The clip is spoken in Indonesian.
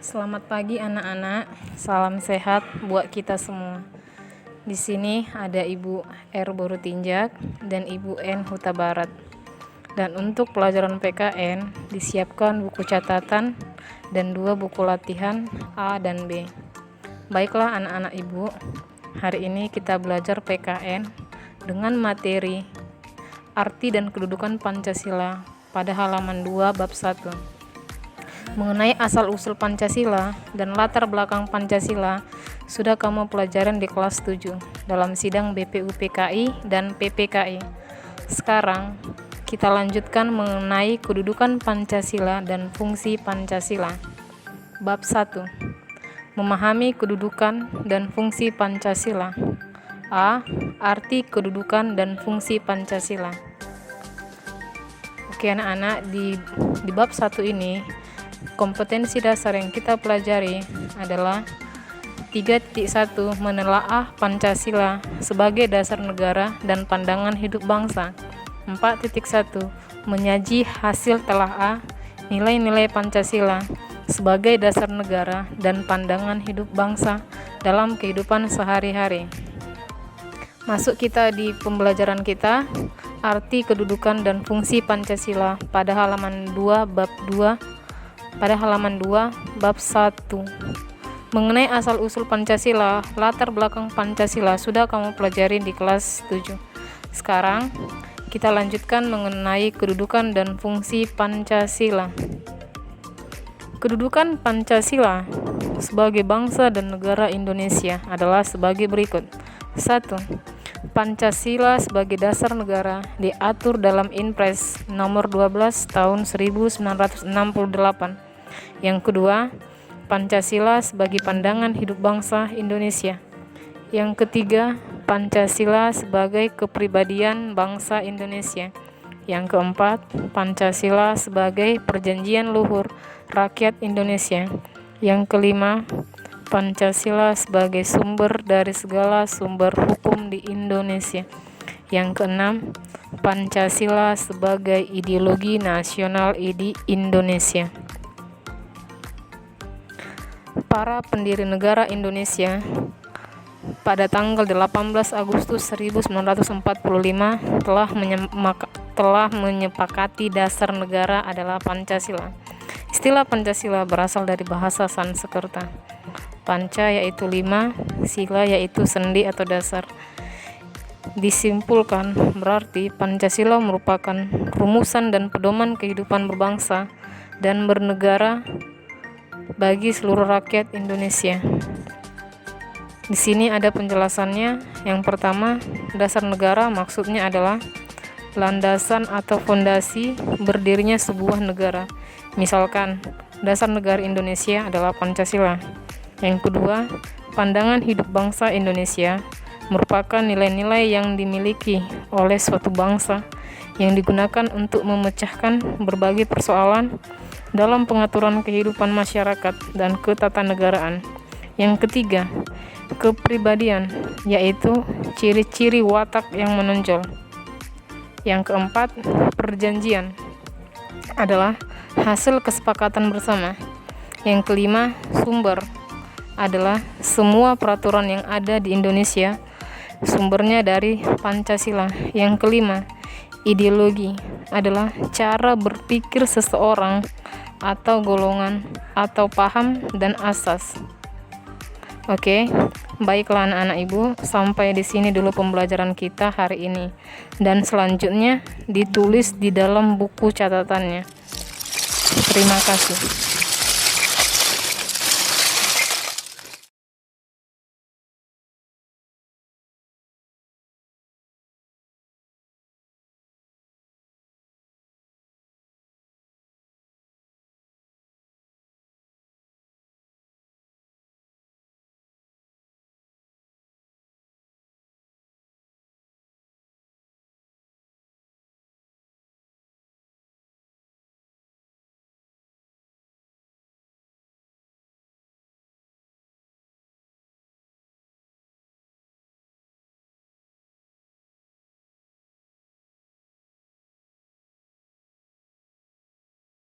Selamat pagi anak-anak, salam sehat buat kita semua. Di sini ada Ibu R. Borutinjak dan Ibu N. Huta Barat. Dan untuk pelajaran PKN disiapkan buku catatan dan 2 buku latihan A dan B. Baiklah anak-anak Ibu, hari ini kita belajar PKN dengan materi arti dan kedudukan Pancasila pada halaman 2 bab 1. Mengenai asal-usul Pancasila dan latar belakang Pancasila sudah kamu pelajaran di kelas 7 dalam sidang BPUPKI dan PPKI. Sekarang kita lanjutkan mengenai kedudukan Pancasila dan fungsi Pancasila. Bab 1. Memahami kedudukan dan fungsi Pancasila. A. Arti kedudukan dan fungsi Pancasila. Oke anak-anak, di bab 1 ini kompetensi dasar yang kita pelajari adalah 3.1 menelaah Pancasila sebagai dasar negara dan pandangan hidup bangsa. 4.1 menyaji hasil telaah nilai-nilai Pancasila sebagai dasar negara dan pandangan hidup bangsa dalam kehidupan sehari-hari. Masuk kita di pembelajaran kita, arti kedudukan dan fungsi Pancasila pada halaman 2 bab 2. Pada halaman 2 bab 1. Mengenai asal-usul Pancasila, latar belakang Pancasila sudah kamu pelajari di kelas 7. Sekarang kita lanjutkan mengenai kedudukan dan fungsi Pancasila. Kedudukan Pancasila sebagai bangsa dan negara Indonesia adalah sebagai berikut. 1. Pancasila sebagai dasar negara diatur dalam Inpres nomor 12 tahun 1968. Yang kedua, Pancasila sebagai pandangan hidup bangsa Indonesia. Yang ketiga, Pancasila sebagai kepribadian bangsa Indonesia. Yang keempat, Pancasila sebagai perjanjian luhur rakyat Indonesia. Yang kelima, Pancasila sebagai sumber dari segala sumber hukum di Indonesia. Yang keenam, Pancasila sebagai ideologi nasional di Indonesia. Para pendiri negara Indonesia pada tanggal 18 Agustus 1945 telah menyepakati dasar negara adalah Pancasila. Istilah Pancasila berasal dari bahasa Sanskerta. Panca yaitu 5, sila yaitu sendi atau dasar. Disimpulkan berarti Pancasila merupakan rumusan dan pedoman kehidupan berbangsa dan bernegara bagi seluruh rakyat Indonesia. Di sini ada penjelasannya. Yang pertama, dasar negara maksudnya adalah landasan atau fondasi berdirinya sebuah negara. Misalkan, dasar negara Indonesia adalah Pancasila. Yang kedua, pandangan hidup bangsa Indonesia merupakan nilai-nilai yang dimiliki oleh suatu bangsa yang digunakan untuk memecahkan berbagai persoalan dalam pengaturan kehidupan masyarakat dan ketatanegaraan. Yang ketiga, kepribadian, yaitu ciri-ciri watak yang menonjol. Yang keempat, perjanjian adalah hasil kesepakatan bersama. Yang kelima, sumber adalah semua peraturan yang ada di Indonesia sumbernya dari Pancasila. Yang kelima, ideologi adalah cara berpikir seseorang atau golongan atau paham dan asas. Oke, baiklah anak-anak Ibu, sampai di sini dulu pembelajaran kita hari ini. Dan selanjutnya ditulis di dalam buku catatannya. Terima kasih.